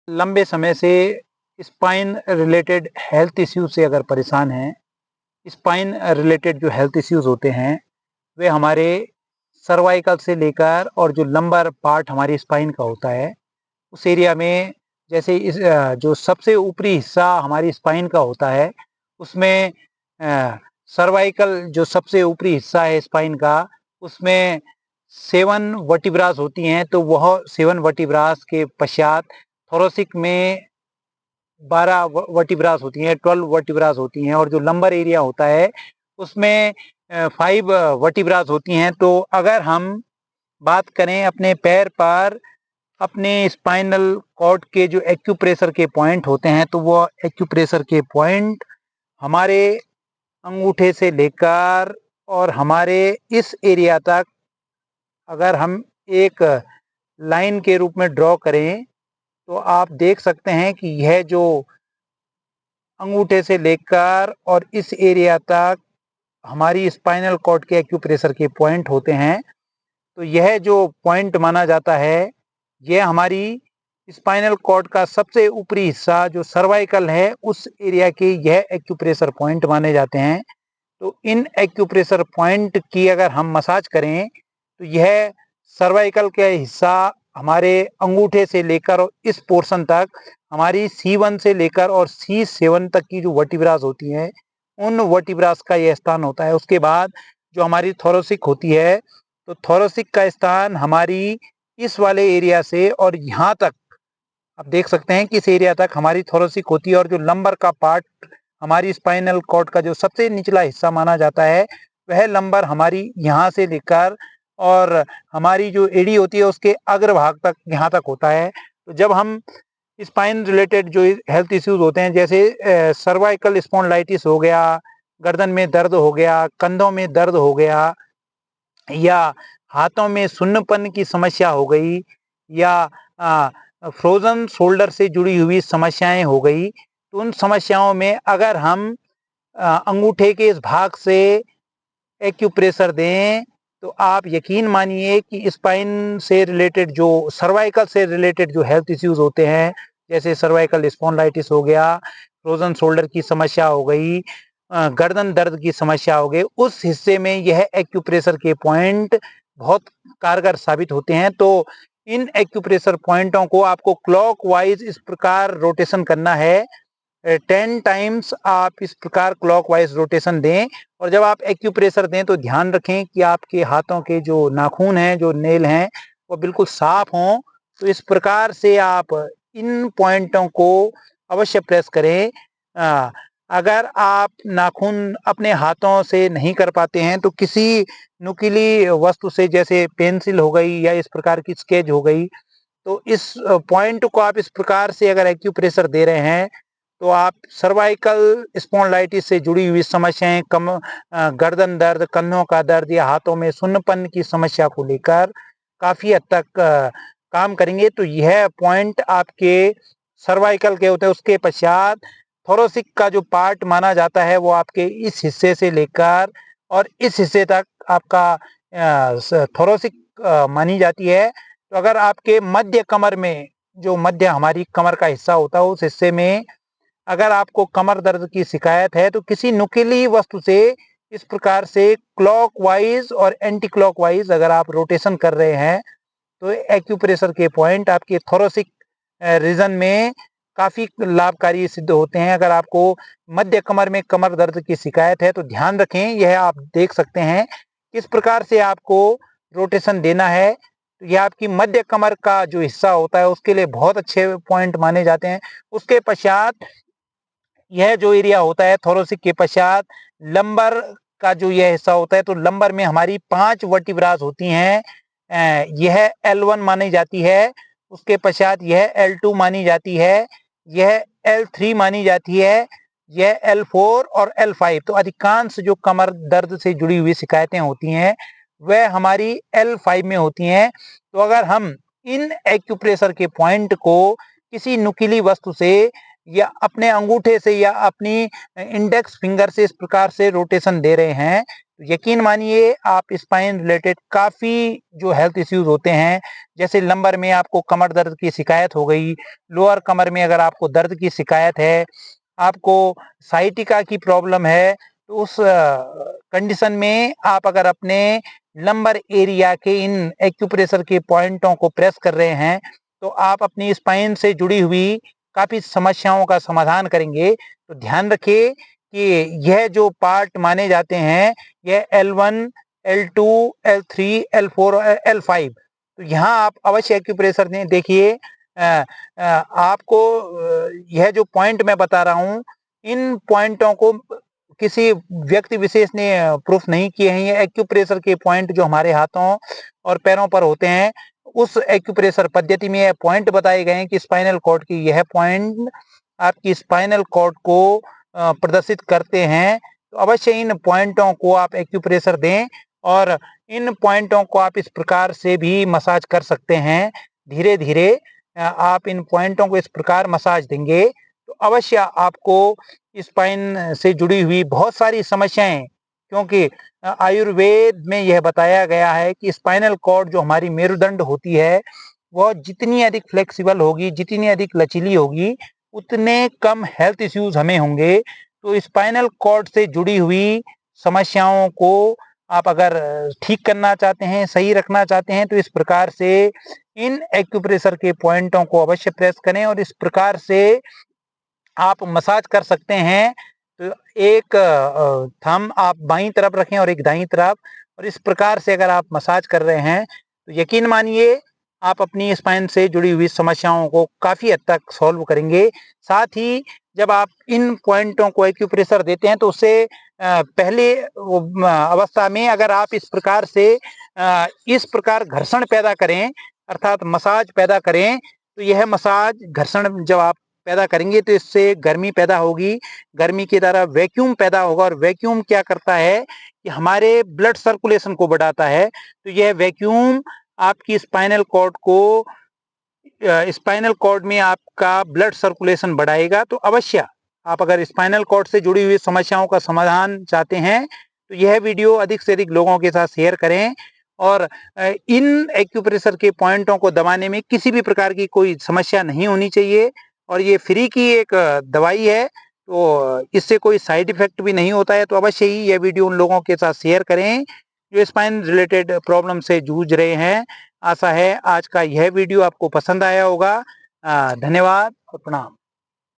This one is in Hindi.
लंबे समय से स्पाइन रिलेटेड हेल्थ इश्यूज से अगर परेशान हैं, स्पाइन रिलेटेड जो हेल्थ इश्यूज होते हैं वे हमारे सर्वाइकल से लेकर और जो लंबर पार्ट हमारी स्पाइन का होता है उस एरिया में, जैसे जो सबसे ऊपरी हिस्सा हमारी स्पाइन का होता है उसमें सर्वाइकल जो सबसे ऊपरी हिस्सा है स्पाइन का, उसमें 7 वर्टिब्रास होती हैं। तो वह 7 वर्टिब्रास के पश्चात थोरेसिक में 12 वर्टिब्रास होती हैं, 12 वर्टिब्रास होती हैं, और जो लंबर एरिया होता है उसमें 5 वर्टिब्रास होती हैं। तो अगर हम बात करें अपने पैर पर अपने स्पाइनल कॉर्ड के जो एक्यूप्रेशर के पॉइंट होते हैं, तो वो एक्यूप्रेशर के पॉइंट हमारे अंगूठे से लेकर और हमारे इस एरिया तक अगर हम एक लाइन के रूप में ड्रॉ करें तो आप देख सकते हैं कि यह जो अंगूठे से लेकर और इस एरिया तक हमारी स्पाइनल कॉर्ड के एक्यूप्रेशर के पॉइंट होते हैं। तो यह जो पॉइंट माना जाता है यह हमारी स्पाइनल कॉर्ड का सबसे ऊपरी हिस्सा जो सर्वाइकल है उस एरिया के यह एक्यूप्रेशर पॉइंट माने जाते हैं। तो इन एक्यूप्रेशर पॉइंट की अगर हम मसाज करें तो यह सर्वाइकल का हिस्सा हमारे अंगूठे से लेकर और इस पोर्शन तक हमारी C1 से लेकर और C7 तक की जो वर्टिब्रास होती हैं उन वर्टिब्रास का यह स्थान होता है। उसके बाद जो हमारी थोरेसिक होती है, तो थोरेसिक का स्थान हमारी इस वाले एरिया से और यहाँ तक आप देख सकते हैं कि इस एरिया तक हमारी थोरेसिक होती है। और जो लंबर का पार्ट हमारी स्पाइनल कॉर्ड का जो सबसे निचला हिस्सा माना जाता है वह लंबर हमारी यहाँ से लेकर और हमारी जो एड़ी होती है उसके अग्रभाग तक यहाँ तक होता है। तो जब हम स्पाइन रिलेटेड जो हेल्थ इश्यूज होते हैं जैसे सर्वाइकल स्पॉन्डिलाइटिस हो गया, गर्दन में दर्द हो गया, कंधों में दर्द हो गया, या हाथों में सुन्नपन की समस्या हो गई, या फ्रोजन शोल्डर से जुड़ी हुई समस्याएं हो गई, तो उन समस्याओं में अगर हम अंगूठे के इस भाग से एक्यूप्रेशर दें तो आप यकीन मानिए कि स्पाइन से रिलेटेड जो सर्वाइकल से रिलेटेड जो हेल्थ इश्यूज होते हैं जैसे सर्वाइकल स्पॉन्डिलाइटिस हो गया, फ्रोजन शोल्डर की समस्या हो गई, गर्दन दर्द की समस्या हो गई, उस हिस्से में यह एक्यूप्रेशर के पॉइंट बहुत कारगर साबित होते हैं। तो इन एक्यूप्रेशर पॉइंटों को आपको क्लॉकवाइज इस प्रकार रोटेशन करना है। 10 टाइम्स आप इस प्रकार क्लॉकवाइज रोटेशन दें। और जब आप एक्यूप्रेशर दें तो ध्यान रखें कि आपके हाथों के जो नाखून हैं, जो नेल हैं, वो बिल्कुल साफ हों। तो इस प्रकार से आप इन पॉइंटों को अवश्य प्रेस करें। अगर आप नाखून अपने हाथों से नहीं कर पाते हैं तो किसी नुकीली वस्तु से जैसे पेंसिल हो गई या इस प्रकार की स्केच हो गई, तो इस पॉइंट को आप इस प्रकार से अगर एक्यूप्रेशर दे रहे हैं तो आप सर्वाइकल स्पॉन्डिलाइटिस से जुड़ी हुई समस्याएं, गर्दन दर्द, कंधों का दर्द या हाथों में सुन्नपन की समस्या को लेकर काफ़ी हद तक काम करेंगे। तो यह पॉइंट आपके सर्वाइकल के होते हैं। उसके पश्चात थोरेसिक का जो पार्ट माना जाता है वो आपके इस हिस्से से लेकर और इस हिस्से तक आपका थोरेसिक मानी जाती है। तो अगर आपके मध्य कमर में, जो मध्य हमारी कमर का हिस्सा होता है उस हिस्से में अगर आपको कमर दर्द की शिकायत है तो किसी नुकीली वस्तु से इस प्रकार से क्लॉकवाइज और एंटी क्लॉकवाइज अगर आप रोटेशन कर रहे हैं तो एक्यूप्रेशर के पॉइंट आपके थोरेसिक रीजन में काफ़ी लाभकारी सिद्ध होते हैं। अगर आपको मध्य कमर में कमर दर्द की शिकायत है तो ध्यान रखें, यह आप देख सकते हैं किस प्रकार से आपको रोटेशन देना है। तो यह आपकी मध्य कमर का जो हिस्सा होता है उसके लिए बहुत अच्छे पॉइंट माने जाते हैं। उसके पश्चात यह जो एरिया होता है थोरेसिक के पश्चात लंबर का जो यह हिस्सा होता है, तो लंबर में हमारी 5 वर्टिब्रास होती हैं। यह L1 मानी जाती है, उसके पश्चात यह L2 मानी जाती है, यह L3 मानी जाती है, यह L4 और L5। तो अधिकांश जो कमर दर्द से जुड़ी हुई शिकायतें होती हैं वह हमारी L5 में होती हैं। तो अगर हम इन एक्यूप्रेशर के पॉइंट को किसी नुकीली वस्तु से या अपने अंगूठे से या अपनी इंडेक्स फिंगर से इस प्रकार से रोटेशन दे रहे हैं, यकीन मानिए आप स्पाइन रिलेटेड काफ़ी जो हेल्थ इश्यूज होते हैं, जैसे लंबर में आपको कमर दर्द की शिकायत हो गई, लोअर कमर में अगर आपको दर्द की शिकायत है, आपको साइटिका की प्रॉब्लम है, तो उस कंडीशन में आप अगर अपने लंबर एरिया के इन एक्यूप्रेशर के पॉइंटों को प्रेस कर रहे हैं, तो आप अपनी स्पाइन से जुड़ी हुई काफ़ी समस्याओं का समाधान करेंगे। तो ध्यान रखिए कि यह जो पार्ट माने जाते हैं, यह L1, L2, L3, L4 और L5। तो यहाँ आप अवश्य एक्यूप्रेशर दें। देखिए आपको यह जो पॉइंट मैं बता रहा हूँ, इन पॉइंटों को किसी व्यक्ति विशेष ने प्रूफ नहीं किए हैं। ये एक्यूप्रेशर के पॉइंट जो हमारे हाथों और पैरों पर होते हैं, उस एक्यूप्रेशर पद्धति में यह पॉइंट बताए गए हैं कि स्पाइनल कॉर्ड की यह पॉइंट आपकी स्पाइनल कॉर्ड को प्रदर्शित करते हैं। तो अवश्य इन पॉइंटों को आप एक्यूप्रेशर दें और इन पॉइंटों को आप इस प्रकार से भी मसाज कर सकते हैं। धीरे धीरे आप इन पॉइंटों को इस प्रकार मसाज देंगे तो अवश्य आपको स्पाइन से जुड़ी हुई बहुत सारी समस्याएं, क्योंकि आयुर्वेद में यह बताया गया है कि स्पाइनल कॉर्ड जो हमारी मेरुदंड होती है, वह जितनी अधिक फ्लेक्सिबल होगी, जितनी अधिक लचीली होगी, उतने कम हेल्थ इश्यूज हमें होंगे। तो स्पाइनल कॉर्ड से जुड़ी हुई समस्याओं को आप अगर ठीक करना चाहते हैं, सही रखना चाहते हैं, तो इस प्रकार से इन एक्यूप्रेशर के पॉइंटों को अवश्य प्रेस करें और इस प्रकार से आप मसाज कर सकते हैं। तो एक थंब आप बाईं तरफ रखें और एक दाईं तरफ, और इस प्रकार से अगर आप मसाज कर रहे हैं तो यकीन मानिए आप अपनी स्पाइन से जुड़ी हुई समस्याओं को काफ़ी हद तक सॉल्व करेंगे। साथ ही जब आप इन पॉइंटों को एक्यूप्रेशर देते हैं तो उससे पहले अवस्था में अगर आप इस प्रकार से इस प्रकार घर्षण पैदा करें, अर्थात मसाज पैदा करें, तो यह मसाज घर्षण जब आप पैदा करेंगे तो इससे गर्मी पैदा होगी, गर्मी की तरह वैक्यूम पैदा होगा, और वैक्यूम क्या करता है कि हमारे ब्लड सर्कुलेशन को बढ़ाता है। तो यह वैक्यूम आपकी स्पाइनल कॉर्ड को स्पाइनल कॉर्ड में आपका ब्लड सर्कुलेशन बढ़ाएगा। तो अवश्य आप अगर स्पाइनल कॉर्ड से जुड़ी हुई समस्याओं का समाधान चाहते हैं तो यह वीडियो अधिक से अधिक लोगों के साथ शेयर करें, और इन एक्यूप्रेशर के पॉइंटों को दबाने में किसी भी प्रकार की कोई समस्या नहीं होनी चाहिए, और ये फ्री की एक दवाई है, तो इससे कोई साइड इफेक्ट भी नहीं होता है। तो अवश्य ही यह वीडियो उन लोगों के साथ शेयर करें जो स्पाइन रिलेटेड प्रॉब्लम से जूझ रहे हैं। आशा है आज का यह वीडियो आपको पसंद आया होगा। धन्यवाद और प्रणाम।